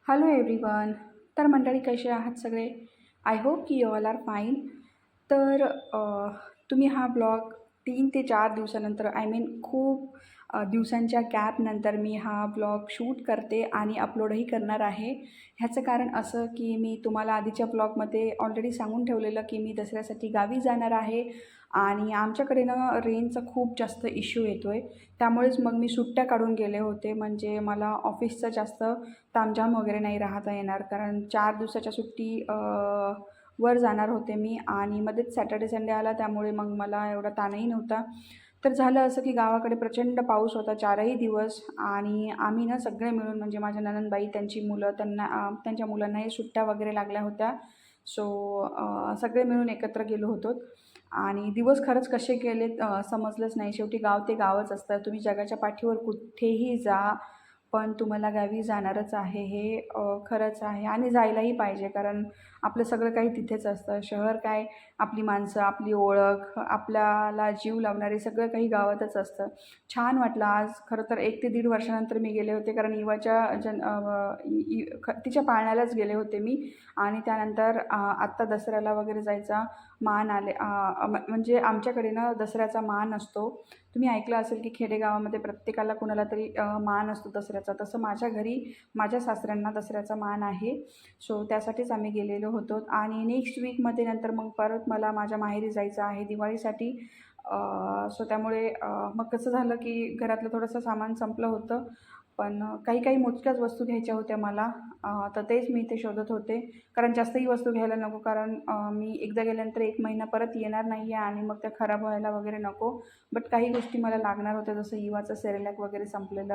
Hello everyone. तर मंडळी कसे आहात सगळे? आय होप की यू ऑल आर फाईन. तर तुम्ही हा ब्लॉग 3 ते 4 दिवसानंतर आय मीन खूप दिवसांच्या गॅपनंतर मी हा ब्लॉग शूट करते आणि अपलोडही करणार आहे. ह्याचं कारण असं की मी तुम्हाला आधीच्या ब्लॉगमध्ये ऑलरेडी सांगून ठेवलेलं की मी दसऱ्यासाठी गावी जाणार आहे आणि आमच्याकडे ना रेंजचा खूप जास्त इश्यू येतो आहे. त्यामुळेच मग मी सुट्ट्या काढून गेले होते, म्हणजे मला ऑफिसचं जास्त तामझाम वगैरे नाही राहता येणार, कारण 4 दिवसाच्या सुट्टी वर जाणार होते मी आणि मध्येच सॅटर्डे संडे आला, त्यामुळे मग मला एवढा ताणही नव्हता. तर झालं असं की गावाकडे प्रचंड पाऊस होता 4ही दिवस आणि आम्ही ना सगळे मिळून, म्हणजे माझ्या नणंदबाई, त्यांची मुलं, त्यांच्या मुलांनाही सुट्ट्या वगैरे लागल्या होत्या. सो सगळे मिळून एकत्र गेलो होतो आणि दिवस खरंच कसे गेलेत समजलंच नाही. शेवटी गाव ते गावच असतं. तुम्ही जगाच्या पाठीवर कुठेही जा, पण तुम्हाला गावी जाणारच आहे, हे खरंच आहे आणि जायलाही पाहिजे, कारण आपलं सगळं काही तिथेच असतं. शहर काय, आपली माणसं, आपली ओळख, आपल्याला जीव लावणारे सगळं काही गावातच असतं. छान वाटलं आज. खरं तर 1 ते 1.5 वर्षानंतर मी गेले होते, कारण इवाच्या तिच्या पाळण्यालाच गेले होते मी आणि त्यानंतर आत्ता दसऱ्याला वगैरे जायचा मान आले. म्हणजे आमच्याकडे ना दसऱ्याचा मान असतो. तुम्ही ऐकलं असेल की खेडेगावामध्ये प्रत्येकाला कुणाला तरी मान असतो दसऱ्याचा. तसं माझ्या घरी माझ्या सासऱ्यांना दसऱ्याचा मान आहे. सो त्यासाठीच आम्ही गेलेलो होतो आणि नेक्स्ट वीकमध्ये नंतर मग परत मला माझ्या माहेरी जायचं आहे दिवाळीसाठी. सो त्यामुळे मग कसं झालं की घरातलं थोडंसं सामान संपलं होतं, पण काही काही मोजक्याच वस्तू घ्यायच्या होत्या मला. तर तेच मी इथे शोधत होते, कारण जास्तही वस्तू घ्यायला नको, कारण मी एकदा गेल्यानंतर 1 महिना परत येणार नाही आहे आणि मग त्या खराब व्हायला वगैरे नको. बट काही गोष्टी मला लागणार होत्या, जसं इवाचं सेरेलॅक वगैरे संपलेलं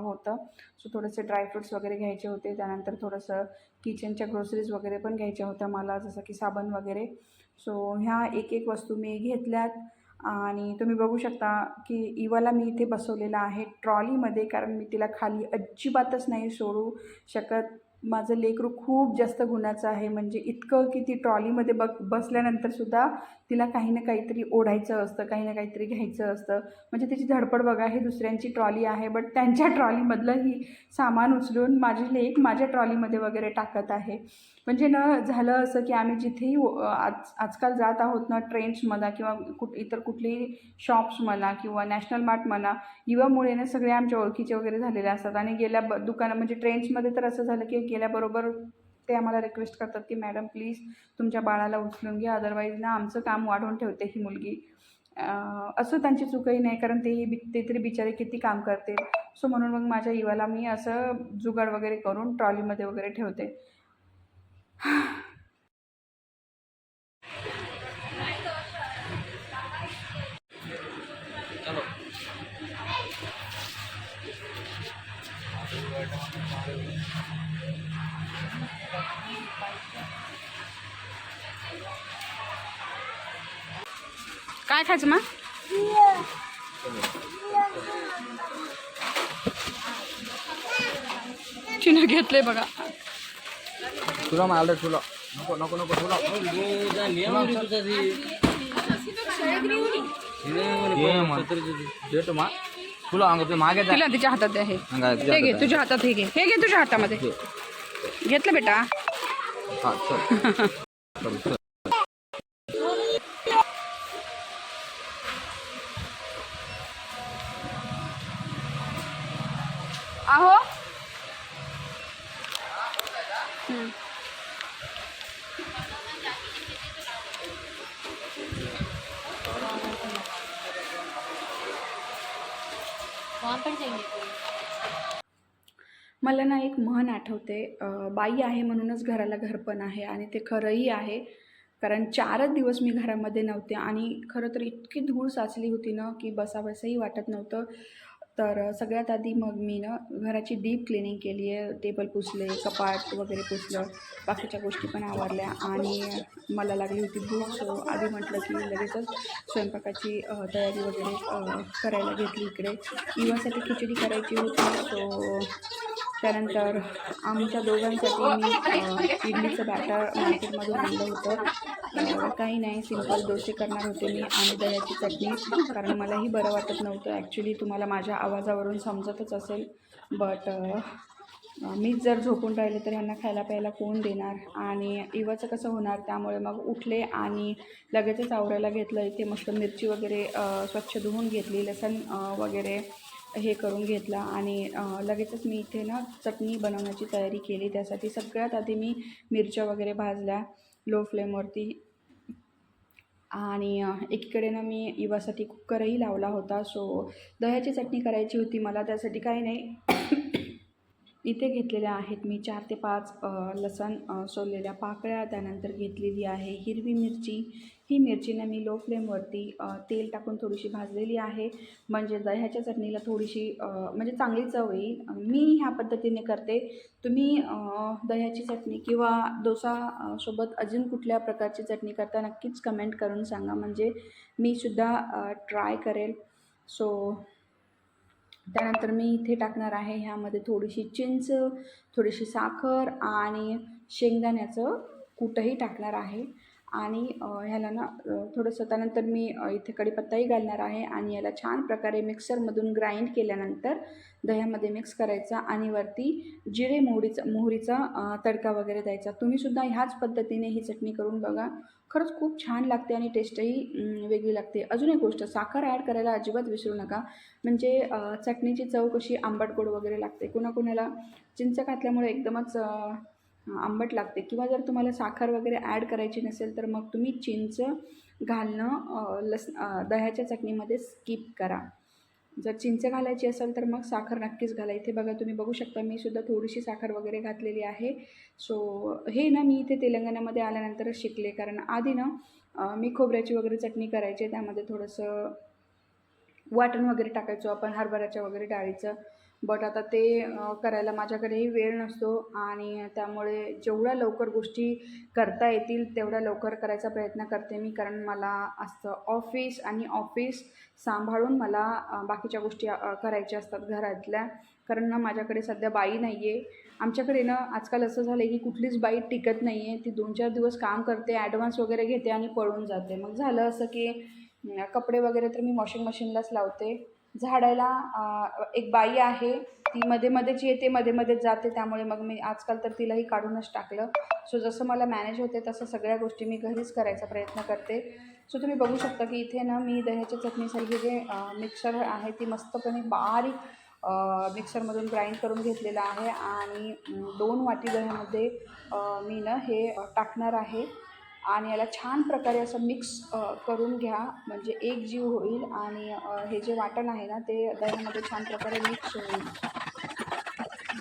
होतं. सो थोडेसे ड्रायफ्रूट्स वगैरे घ्यायचे होते. त्यानंतर थोडंसं किचनच्या ग्रोसरीज वगैरे पण घ्यायच्या होत्या मला, जसं की साबण वगैरे. सो ह्या एक एक वस्तू मी घेतल्यात आणि तुम्ही बघू शकता की इवाला मी इथे बसवलेला आहे ट्रॉलीमध्ये, कारण मी तिला खाली अजिबातच नाही सोडू शकत. माझं लेकरू खूप जास्त गुणाचं आहे, म्हणजे इतकं की ती ट्रॉलीमध्ये बसल्यानंतरसुद्धा तिला काही ना काहीतरी ओढायचं असतं, काही ना काहीतरी घ्यायचं असतं. म्हणजे तिची धडपड बघा, हे दुसऱ्यांची ट्रॉली आहे, बट त्यांच्या ट्रॉलीमधलं ही सामान उचलून माझी लेक माझ्या ट्रॉलीमध्ये वगैरे टाकत आहे. म्हणजे न झालं असं की आम्ही जिथेही आजकाल जात आहोत ना, ट्रेंड्स म्हणा किंवा इतर कुठलेही शॉप्स म्हणा किंवा नॅशनल मार्ट म्हणा, इवामुळे ना सगळे आमच्या ओळखीचे वगैरे झालेले असतात आणि दुकानं, म्हणजे ट्रेंड्समध्ये तर असं झालं की गेल्याबरोबर ते आम्हाला रिक्वेस्ट करतात की मॅडम प्लीज तुमच्या बाळाला उचलून घ्या, अदरवाईज ना आमचं काम वाढवून ठेवते ही मुलगी. असं त्यांची चूकही नाही, कारण ते तरी बिचारे किती काम करते. सो म्हणून मग माझ्या इवाला मी असं जुगाड वगैरे करून ट्रॉलीमध्ये वगैरे ठेवते. काय खायचं मग? चिन्ह घेतलंय बघा. तुला मला तुला नको नको नको तुला तुला अंग मागे तिला तिच्या हातात आहे. हे घे तुझ्या हातात, हे घे, हे घे तुझ्या हातामध्ये. घेतलं बेटा. हा चल चल. आहो मला ना एक म्हण आठवते, बाई आहे म्हणूनच घराला घरपण आहे, आणि ते खरंही आहे. कारण 4च दिवस मी घरामध्ये नव्हते आणि खरं तर इतकी धूळ साचली होती ना की बसाबसंही वाटत नव्हतं. तर सगळ्यात आधी मग मी ना घराची डीप क्लिनिंग केली आहे. टेबल पुसले, कपाट वगैरे पुसलं, बाकीच्या गोष्टी पण आवरल्या आणि मला लागली होती भूक. सो आधी म्हटलं की लगेचच स्वयंपाकाची तयारी वगैरे करायला घेतली इकडे. इवासाठी खिचडी करायची होती. सो त्यानंतर आमच्या दोघांसाठी मी इडलीचं बॅटर मार्केटमधून आणलं होतं. काही नाही, सिंपल डोसे करणार होते मी आणि दह्याची चटणी, कारण मलाही बरं वाटत नव्हतं. ॲक्च्युली तुम्हाला माझ्या आवाजावरून समजतच असेल, बट मीच जर झोपून राहिले तर ह्यांना खायला प्यायला कोण देणार. आणि इवाचं कसं होणार, त्यामुळे मग उठले आणि लगेचच आवरायला घेतलं. इथे मस्त मिरची वगैरे स्वच्छ धुवून घेतली, लसूण वगैरे हे करून घेतला आणि लगेचच मी इथे ना चटणी बनवण्याची तयारी केली. त्यासाठी सगळ्यात आधी मी मिरच्या वगैरे भाजल्या लो फ्लेमवरती. आणि एकीकडे ना मी इवासाठी कुकरही लावला होता. सो दह्याची चटणी करायची होती मला. त्यासाठी काही नाही, इथे घेतलेल्या आहेत मी 4 ते 5 लसण सोललेल्या पाकळ्या. त्यानंतर घेतलेली आहे हिरवी मिरची. ही मिरची ना मी लो फ्लेमवरती तेल टाकून थोडीशी भाजलेली आहे, म्हणजे दह्याच्या चटणीला थोडीशी म्हणजे चांगली चव येईल. मी ह्या पद्धतीने करते. तुम्ही दह्याची चटणी किंवा डोसा सोबत अजून कुठल्या प्रकारची चटणी करता नक्कीच कमेंट करून सांगा, म्हणजे मी सुद्धा ट्राय करेल. सो त्यानंतर मी इथे टाकणार आहे ह्यामध्ये थोडीशी चिंच, थोडीशी साखर आणि शेंगदाण्याचं कूटही टाकणार आहे. आणि ह्याला ना थोडंसं त्यानंतर मी इथे कढीपत्ताही घालणार आहे आणि याला छान प्रकारे मिक्सरमधून ग्राइंड केल्यानंतर दह्यामध्ये मिक्स करायचा आणि वरती जिरे मोहरीचा तडका वगैरे द्यायचा. तुम्हीसुद्धा ह्याच पद्धतीने ही चटणी करून बघा, खरंच खूप छान लागते आणि टेस्टही वेगळी लागते. अजून एक गोष्ट, साखर ॲड करायला अजिबात विसरू नका, म्हणजे चटणीची चव कशी आंबट गोड वगैरे लागते. कुणाकुणाला चिंच घातल्यामुळे एकदमच आंबट लागते, किंवा जर तुम्हाला साखर वगैरे ॲड करायची नसेल तर मग तुम्ही चिंच घालणं दह्याच्या चटणीमध्ये स्किप करा. जर चिंच घालायची असेल तर मग साखर नक्कीच घाला. इथे बघा, तुम्ही बघू शकता मी सुद्धा थोडीशी साखर वगैरे घातलेली आहे. सो हे ना मी इथे तेलंगणामध्ये आल्यानंतरच शिकले, कारण आधी ना मी खोबऱ्याची वगैरे चटणी करायची, त्यामध्ये थोडंसं वाटण वगैरे टाकायचो आपण हरभऱ्याच्या वगैरे डाळीचं. बट आता ते करायला माझ्याकडेही वेळ नसतो आणि त्यामुळे जेवढ्या लवकर गोष्टी करता येतील तेवढ्या लवकर करायचा प्रयत्न करते मी, कारण मला असतं ऑफिस आणि ऑफिस सांभाळून मला बाकीच्या गोष्टी करायच्या असतात घरातल्या. कारण ना माझ्याकडे सध्या बाई नाही आहे. आमच्याकडे ना आजकाल असं झालं आहे की कुठलीच बाई टिकत नाही आहे. ती 2-4 दिवस काम करते, ॲडव्हान्स वगैरे घेते आणि पळून जाते. मग झालं असं की कपडे वगैरे तर मी वॉशिंग मशीनलाच लावते. झाडायला एक बाई आहे, ती मध्ये-मध्येच येते, मध्ये-मध्येच जाते. त्यामुळे मग मी आजकाल तर तिलाही काढूनच टाकलं. सो जसं मला मॅनेज होते तसं सगळ्या गोष्टी मी घरीच करायचा प्रयत्न करते. सो तुम्ही बघू शकता की इथे ना मी दह्याच्या चटणीसाठी जे मिक्सर आहे ती मस्तपणे बारीक मिक्सरमधून ग्राइंड करून घेतलेलं आहे आणि 2 वाटी दह्यामध्ये मी ना हे टाकणार आहे आणि याला छान प्रकारे असं मिक्स करून घ्या, म्हणजे एक जीव होईल आणि हे जे वाटण आहे ना ते दह्यामध्ये छान प्रकारे मिक्स होईल.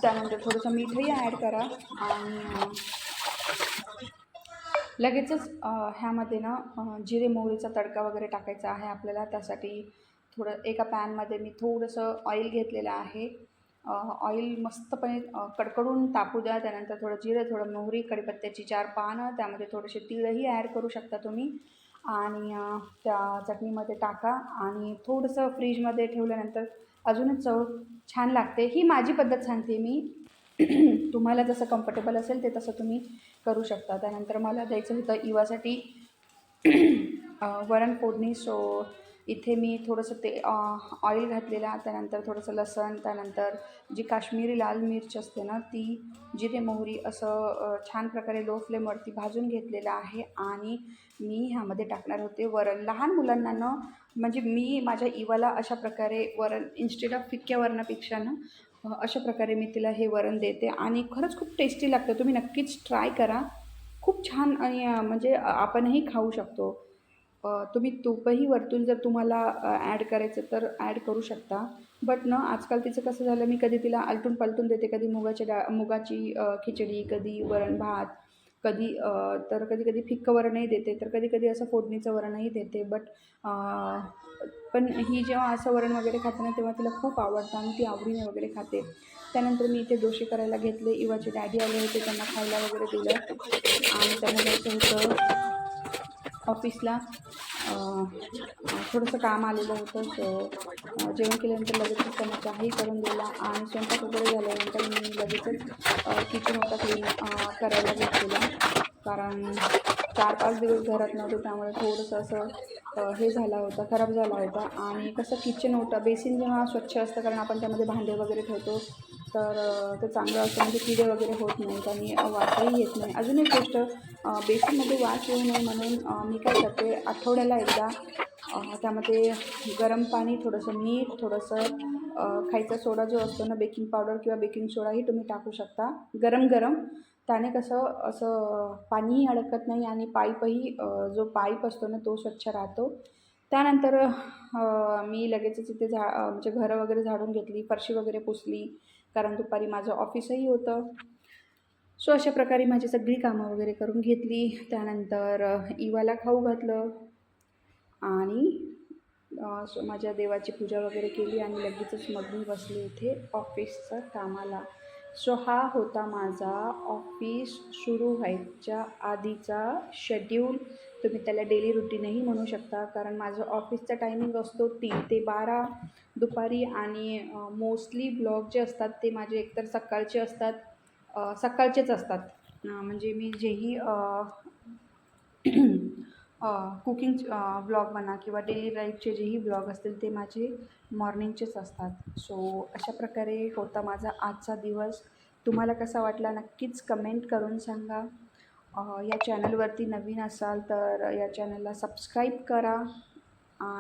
त्यानंतर थोडंसं मीठही ॲड करा आणि लगेचच ह्यामध्ये ना जिरे मोहरीचा तडका वगैरे टाकायचा आहे आपल्याला. त्यासाठी थोडं एका पॅनमध्ये मी थोडंसं ऑइल घेतलेलं आहे. ऑइल मस्तपणे कडकडून तापू द्या. त्यानंतर थोडं जिरं, थोडं मोहरी, कढीपत्त्याची 4 पानं, त्यामध्ये थोडेसे तीळही ॲड करू शकता तुम्ही आणि त्या चटणीमध्ये टाका आणि थोडंसं फ्रीजमध्ये ठेवल्यानंतर अजूनच चव छान लागते. ही माझी पद्धत सांगते मी. तुम्हाला जसं कम्फर्टेबल असेल ते तसं तुम्ही करू शकता. त्यानंतर मला द्यायचं होतं इवासाठी वरण फोडणी. सो इथे मी थोडंसं ते ऑइल घातलेला, त्यानंतर थोडंसं लसण, त्यानंतर जी काश्मीरी लाल मिर्च असते ना ती, जिरे मोहरी असं छान प्रकारे लो फ्लेमवरती भाजून घेतलेलं आहे आणि मी ह्यामध्ये टाकणार होते वरण. लहान मुलांना ना, म्हणजे मी माझ्या इवाला अशा प्रकारे वरण, इन्स्टेड ऑफ फिक्क्या वरणापेक्षा ना अशा प्रकारे मी तिला हे वरण देते आणि खरंच खूप टेस्टी लागतं. तुम्ही नक्कीच ट्राय करा, खूप छान. आणि म्हणजे आपणही खाऊ शकतो. तुम्ही तूपही वरतून जर तुम्हाला ॲड करायचं तर ॲड करू शकता. बट ना आजकाल तिचं कसं झालं, मी कधी तिला आलटून पालटून देते. कधी मुगाची खिचडी, कधी वरण भात, कधी तर कधी-कधी फिक्कं वरणही देते, तर कधी-कधी असं फोडणीचं वरणही देते. बट पण ही जेव्हा असं वरण वगैरे खाते ना तेव्हा तिला खूप आवडतं आणि ती आवडीने वगैरे खाते. त्यानंतर मी इथे डोसे करायला घेतले. इवाचे डॅडी आले होते, त्यांना खायला वगैरे दिलं आणि त्यांना जायचं होतं ऑफिसला. थोडंसं काम आलेलं होतं. सो जेवण केल्यानंतर लगेचच त्यांना चहाही करून दिला आणि स्वयंपाक वगैरे झाल्यानंतर मी लगेचच किचन ओटा क्लीन करायला घेतलेला, कारण 4-5 दिवस घरात नव्हते त्यामुळे थोडंसं असं हे झाला होता, खराब झाला होता. आणि कसं किचन ओटा बेसिन जेव्हा स्वच्छ असतं, कारण आपण त्यामध्ये भांडे वगैरे ठेवतो, तर ते चांगलं असतं, म्हणजे किडे वगैरे होत नाहीत आणि वासही येत नाही. अजून एक गोष्ट, बेसनमध्ये वास येऊ नये म्हणून मी काय करते, आठवड्याला एकदा त्यामध्ये गरम पाणी, थोडंसं मीठ, थोडंसं खायचा सोडा जो असतो ना, बेकिंग पावडर किंवा बेकिंग सोडाही तुम्ही टाकू शकता गरम गरम. त्याने कसं असं पाणीही अडकत नाही आणि पाईपही जो पाईप असतो ना तो स्वच्छ राहतो. त्यानंतर मी लगेचच इथे म्हणजे घरं वगैरे झाडून घेतली, फरशी वगैरे पुसली, कारण दुपारी माझं ऑफिसही होतं. सो अशा प्रकारे माझी सगळी कामं वगैरे करून घेतली. त्यानंतर इवाला खाऊ घातलं आणि माझ्या देवाची पूजा वगैरे केली आणि लगेचच मग मी बसले इथे ऑफिसचं कामाला. सो हा होता माझा ऑफिस सुरू व्हायच्या आधीचा शेड्यूल. तुम्ही त्याला डेली रुटीनही म्हणू शकता, कारण माझं ऑफिसचा टायमिंग असतो 3 ते 12 दुपारी आणि मोस्टली ब्लॉग जे असतात ते माझे एकतर सकाळचे असतात, सकाळचेच असतात. म्हणजे मी जेही कुकिंग ब्लॉग म्हणा किंवा डेली लाईफचे जेही ब्लॉग असतील ते माझे मॉर्निंगचेच असतात. सो अशा प्रकारे होता माझा आजचा दिवस. तुम्हाला कसा वाटला नक्कीच कमेंट करून सांगा. या चॅनलवरती नवीन असाल तर या चॅनलला सबस्क्राईब करा आणि